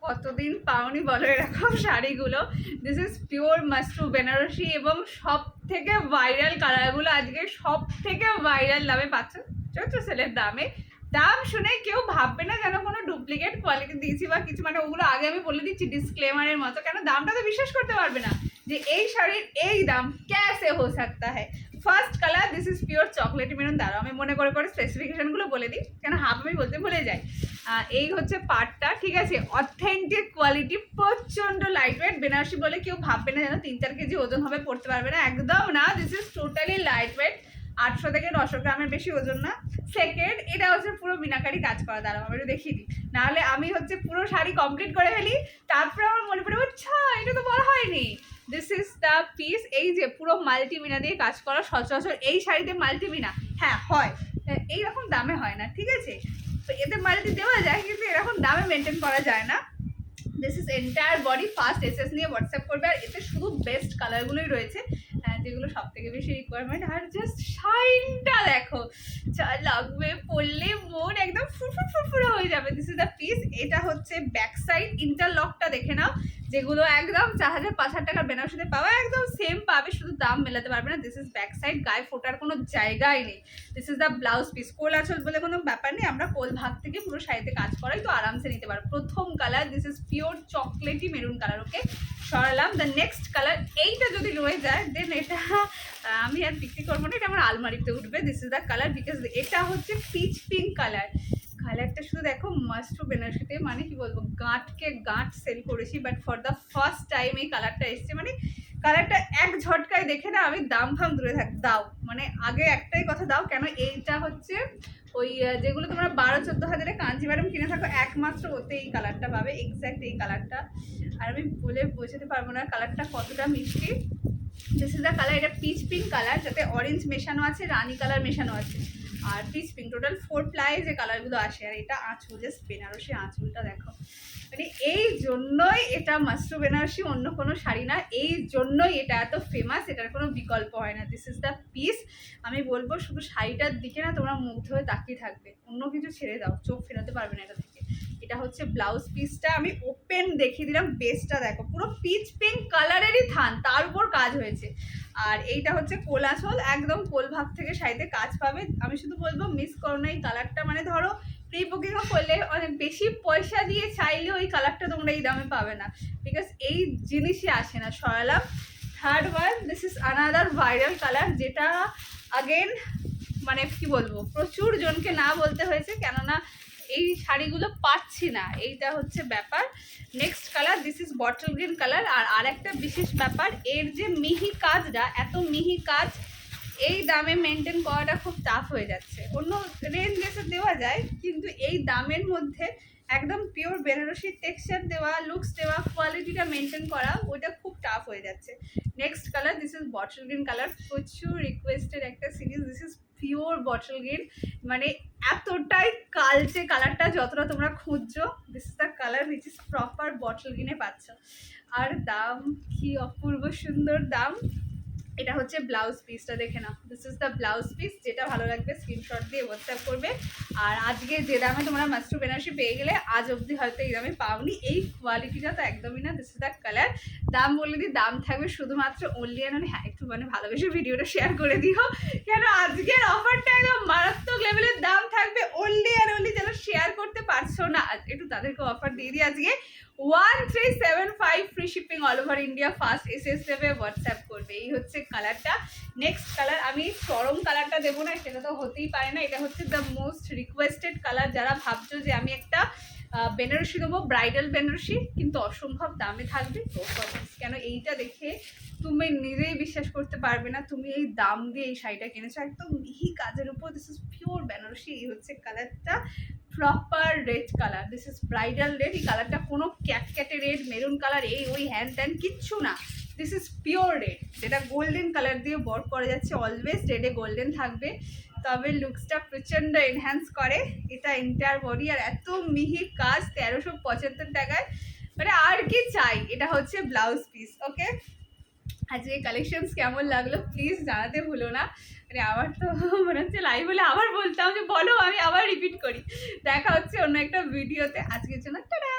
কতদিন পাওনি বলো এরকম শাড়িগুলো। This is pure Mashru Banarasi এবং সব থেকে ভাইরাল কালারগুলো আজকে সব থেকে ভাইরাল দামে পাচ্ছ, চোদ্দো সেলের দামে। দাম শুনে কেউ ভাববে না যেন কোনো ডুপ্লিকেট কোয়ালিটি দিয়েছি বা কিছু, মানে ওগুলো আগে আমি বলে দিচ্ছি ডিসক্লেমারের মতো, কেন দামটা তো বিশ্বাস করতে পারবে না যে এই শাড়ির এই দাম ক্যাসে হো सकता है। First colour this is pure chocolate maroon. দাঁড়াও আমি মনে করে স্পেসিফিকেশনগুলো বলে দিই, কেন হাফ আমি বলতে ভুলে যাই। এই হচ্ছে পার্টটা, ঠিক আছে, অথেন্টিক কোয়ালিটি, প্রচণ্ড লাইট ওয়েট। বেনারসি বলে কেউ ভাববে না যেন 3-4 কেজি ওজন হবে, পড়তে পারবে না, একদম না। This is totally light weight, 800 থেকে 900 গ্রামের বেশি ওজন না। সেকেন্ড, এটা হচ্ছে পুরো মিনাকারি কাজ করা। দাঁড়াও আমি একটু দেখিয়ে দিই, নাহলে আমি হচ্ছে পুরো শাড়ি কমপ্লিট করে ফেলি, তারপরে আমার মনে পড়ে আচ্ছা এটা তো বলা হয়নি। This is the piece. এই যে পুরো মাল্টিমিনা দিয়ে কাজ করা, সচরাচর এই শাড়িতে মাল্টিমিনা হ্যাঁ হয়, এইরকম দামে হয় না, ঠিক আছে। তো এতে মাল্টি দেওয়া যায় কিন্তু এরকম দামে মেনটেন করা যায় না। This is entire body. First SS নিয়ে হোয়াটসঅ্যাপ করবে, আর এতে শুধু বেস্ট কালারগুলোই রয়েছে, যেগুলো সব থেকে বেশি রিকোয়ারমেন্ট। আর জাস্ট শাইনটা দেখো, যা লাগবে পরলে মন একদম ফুরফুরে হয়ে যাবে। This is the piece. এটা হচ্ছে ব্যাক সাইড, ইন্টারলকটা দেখে নাও, যেগুলো একদম 4,000-5,000 টাকার বেনারসিতে পাওয়া একদম সেম পাবে, শুধু দাম মেলাতে পারবে না। দিস ইজ ব্যাক সাইড, গায়ে ফোটার কোনো জায়গাই নেই। This is the blouse piece. কোল আঁচল বলে কোনো ব্যাপার নেই, আমরা কোল ভাগ থেকে পুরো শাড়িতে কাজ করাই, তো আরামসে নিতে পারো। প্রথম colour this is pure chocolatey maroon colour, okay সরালাম। দ্য নেক্সট কালার, এইটা যদি রয়ে যায় দেন এটা আমি আর বিক্রি করবো না, এটা আমার আলমারিতে উঠবে। This is the colour, because এটা হচ্ছে পিচ পিঙ্ক কালার। কালারটা শুধু দেখো, মাশরু বেনারসিতে মানে কি বলবো, গাঁটকে গাঁট সেল করেছি, but for the first time এই কালারটা এসছে, মানে কালারটা এক ঝটকায় দেখে না আমি দাম ফাম দূরে দাও, মানে আগে একটাই কথা দাও, কেন এইটা হচ্ছে ওই যেগুলো তোমরা 12-14 হাজারে কাঞ্জিভারম কিনে থাকো, একমাত্র ওতে এই কালারটা পাবে, এক্স্যাক্ট এই কালারটা। আর আমি বলে বোঝাতে পারবো না কালারটা কতটা মিষ্টি। দিস ইজ দ্য কালার, এটা পিচ পিঙ্ক কালার, যাতে অরেঞ্জ মেশানো আছে, রানি কালার মেশানো আছে, আর পিচ পিঙ্ক। টোটাল 4 প্লাই যে কালারগুলো আসে। আর এটা আঁচল, জাস্ট বেনারসি আঁচলটা দেখো, মানে এই জন্যই এটা মাশরু বেনারসি, অন্য কোনো শাড়ি না, এই জন্যই এটা এত ফেমাস, এটার কোনো বিকল্প হয় না। This is the piece. আমি বলবো শুধু শাড়িটার দিকে না তোমরা মুগ্ধ হয়ে তাকিয়ে থাকবে, অন্য কিছু ছেড়ে দাও, চোখ ফেরাতে পারবে না এটা থেকে। এটা হচ্ছে ব্লাউজ পিসটা, আমি ওপেন দেখিয়ে দিলাম, বেসটা দেখো, পুরো পিচ পিঙ্ক কালারেরই থান, তার উপর কাজ হয়েছে। আর এইটা হচ্ছে কোল আঁচল, একদম কোল ভাগ থেকে শাড়িতে কাজ পাবে। আমি শুধু বলবো মিস করো না এই কালারটা, মানে ধরো প্রি বুকিংও করলে অনেক বেশি পয়সা দিয়ে চাইলেও ওই কালারটা তোমরা এই দামে পাবে না, বিকজ এই জিনিসই আসে না। সরালাম। Third one, this is another viral colour, যেটা আগেন মানে কি বলবো, প্রচুর জনকে না বলতে হয়েছে, কেননা এই শাড়িগুলো পাচ্ছি না, এইটা হচ্ছে ব্যাপার। Next colour, this is bottle green colour. আর আরেকটা বিশেষ ব্যাপার, এর যে মিহি কাজটা, এত মিহি কাজ এই দামে মেনটেন করাটা খুব টাফ হয়ে যাচ্ছে। অন্য রেঞ্জে দেওয়া যায়, কিন্তু এই দামের মধ্যে একদম পিওর বেনারসি টেক্সচার দেওয়া, লুকস দেওয়া, কোয়ালিটিটা মেনটেন করা, ওইটা খুব টাফ হয়ে যাচ্ছে। Next colour, this is bottle green colour, প্রচুর রিকোয়েস্টেড একটা series. This is pure bottle green, মানে এতটাই কালচে কালারটা, যতটা তোমরা খুঁজছো। This is the colour which is proper bottle গ্রিনে পাচ্ছ। আর দাম কি অপূর্ব সুন্দর দাম। এটা হচ্ছে ব্লাউজ পিসটা, দেখে নাও। This is the blouse piece, যেটা ভালো লাগবে স্ক্রিনশট দিয়ে হোয়াটসঅ্যাপ করবে। আর আজকে যে দামে তোমরা মাশরু বেনারসি পেয়ে গেলে, আজ অবধি হয়তো এই দামে পাওনি, এই কোয়ালিটিটা তো একদমই না। This is the colour. দাম বলে দিই, দাম থাকবে শুধুমাত্র অনলি অ্যান্ড হ্যাঁ একটু মানে ভালোবেসে ভিডিওটা শেয়ার করে দিও, কেন আজকের অফারটা একদম মারাত্মক লেভেলের দাম থাকবে, অনলি অ্যান্ড অনলি যারা শেয়ার করতে পারছো না একটু তাদেরকে অফার দিয়ে দিই আজকে। 1375 free shipping all over India, first SS দেবে, হোয়াটসঅ্যাপ করবে। এই হচ্ছে কালারটা। নেক্সট কালার, আমি চরম কালারটা দেবো না, সেটা তো হতেই পারে না। এটা হচ্ছে দ্য মোস্ট রিকোয়েস্টেড কালার। যারা ভাবছো যে আমি একটা বেনারসি দেবো, ব্রাইডাল বেনারসি, কিন্তু অসম্ভব দামে থাকবে, তো কেন এইটা দেখে তুমি নিজেই বিশ্বাস করতে পারবে না তুমি এই দাম দিয়ে এই শাড়িটা কিনেছো, একদম মিহি কাজের উপর। This is pure Banarasi. এই হচ্ছে কালারটা, proper red colour. This is bridal red. এই কালারটা কোনো ক্যাটক্যাটে রেড, মেরুন কালার, এই ওই হ্যান ত্যান কিচ্ছু না। দিস ইজ পিওর রেড, যেটা গোল্ডেন কালার দিয়ে বর্ক করা যাচ্ছে। অলওয়েজ রেডে গোল্ডেন থাকবে, তবে লুকসটা প্রচণ্ড এনহ্যান্স করে। এটা এন্টায়ার বডি, আর এত মিহি কাজ 1375 টাকায়, মানে আর কি চাই। এটা হচ্ছে ব্লাউজ পিস। ওকে, আজকে কালেকশনস কেমন লাগলো প্লিজ জানাতে ভুলো না। মানে আমার তো মনে হচ্ছে লাইভ হলে আবার বলতাম যে বলো, আমি আবার রিপিট করি। দেখা হচ্ছে অন্য একটা ভিডিওতে। আজকের জন্য টাটা।